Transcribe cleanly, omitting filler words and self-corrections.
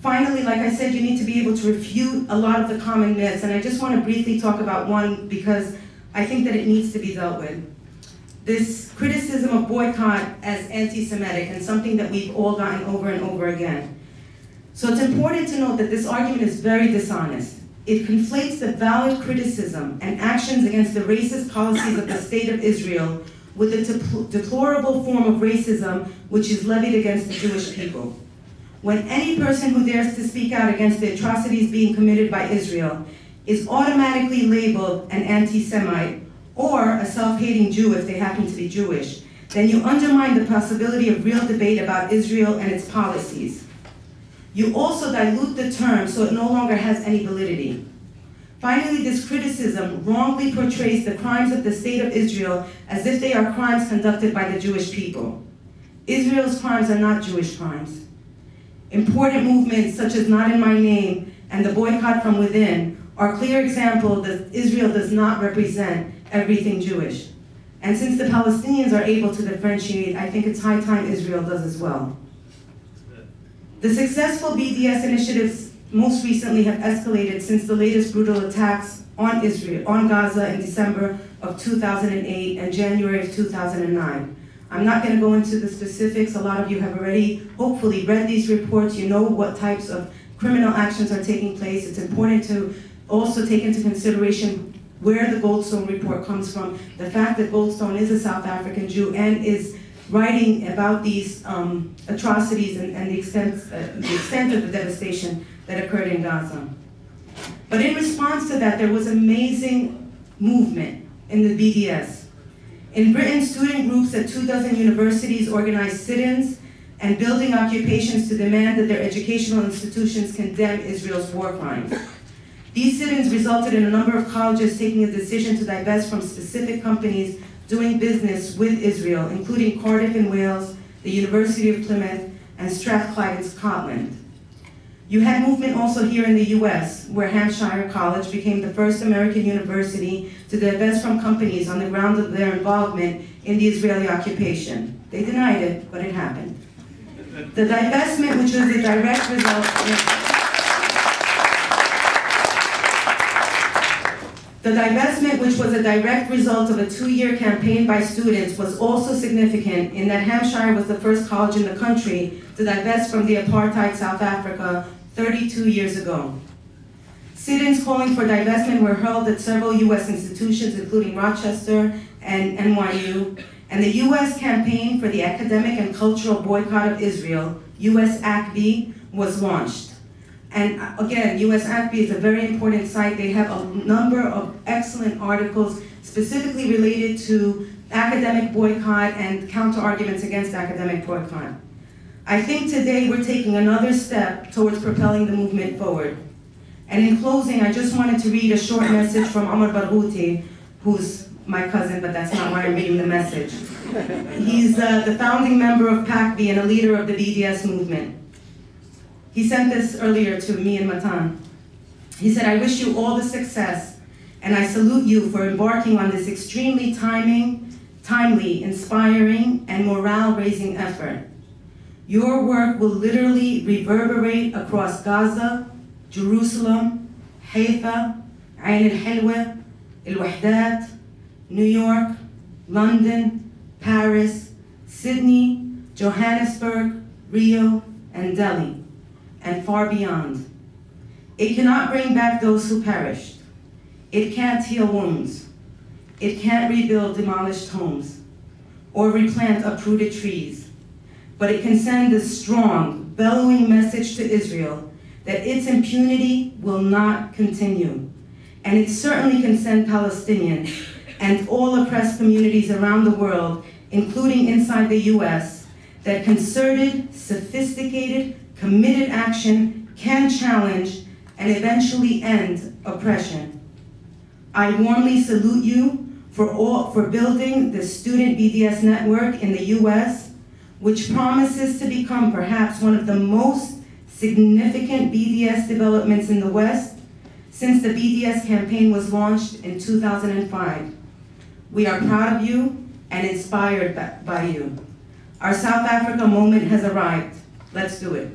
Finally, like I said, you need to be able to refute a lot of the common myths, and I just want to briefly talk about one because I think that it needs to be dealt with. This criticism of boycott as anti-Semitic, and something that we've all gotten over and over again. So it's important to note that this argument is very dishonest. It conflates the valid criticism and actions against the racist policies of the State of Israel with the deplorable form of racism which is levied against the Jewish people. When any person who dares to speak out against the atrocities being committed by Israel is automatically labeled an anti-Semite or a self-hating Jew if they happen to be Jewish, then you undermine the possibility of real debate about Israel and its policies. You also dilute the term so it no longer has any validity. Finally, this criticism wrongly portrays the crimes of the State of Israel as if they are crimes conducted by the Jewish people. Israel's crimes are not Jewish crimes. Important movements such as Not in My Name and the Boycott from Within are clear examples that Israel does not represent everything Jewish. And since the Palestinians are able to differentiate, I think it's high time Israel does as well. The successful BDS initiatives most recently have escalated since the latest brutal attacks on Israel, on Gaza in December of 2008 and January of 2009. I'm not going to go into the specifics. A lot of you have already, hopefully, read these reports. You know what types of criminal actions are taking place. It's important to also take into consideration where the Goldstone report comes from. The fact that Goldstone is a South African Jew and is writing about these atrocities and the extent of the devastation that occurred in Gaza. But in response to that, there was amazing movement in the BDS. In Britain, student groups at 24 universities organized sit-ins and building occupations to demand that their educational institutions condemn Israel's war crimes. These sit-ins resulted in a number of colleges taking a decision to divest from specific companies doing business with Israel, including Cardiff in Wales, the University of Plymouth, and Strathclyde in Scotland. You had movement also here in the US, where Hampshire College became the first American university to divest from companies on the grounds of their involvement in the Israeli occupation. They denied it, but it happened. The divestment, which was a direct result of a 2-year campaign by students, was also significant in that Hampshire was the first college in the country to divest from the apartheid South Africa 32 years ago. Sit-ins calling for divestment were held at several US institutions, including Rochester and NYU, and the US campaign for the academic and cultural boycott of Israel, USACB, was launched. And again, USACB is a very important site. They have a number of excellent articles specifically related to academic boycott and counter-arguments against academic boycott. I think today we're taking another step towards propelling the movement forward. And in closing, I just wanted to read a short message from Barghouti, who's my cousin, but that's not why I'm reading the message. He's the founding member of PACB and a leader of the BDS movement. He sent this earlier to me and Matan. He said, "I wish you all the success, and I salute you for embarking on this extremely timely, inspiring, and morale-raising effort. Your work will literally reverberate across Gaza, Jerusalem, Haifa, Ain al-Hilwa, al-Wahdat, New York, London, Paris, Sydney, Johannesburg, Rio, and Delhi, and far beyond. It cannot bring back those who perished. It can't heal wounds. It can't rebuild demolished homes or replant uprooted trees. But it can send a strong, bellowing message to Israel that its impunity will not continue. And it certainly can send Palestinians and all oppressed communities around the world, including inside the US, that concerted, sophisticated, committed action can challenge and eventually end oppression. I warmly salute you for building the student BDS network in the US, which promises to become perhaps one of the most significant BDS developments in the West since the BDS campaign was launched in 2005. We are proud of you and inspired by you. Our South Africa moment has arrived. Let's do it.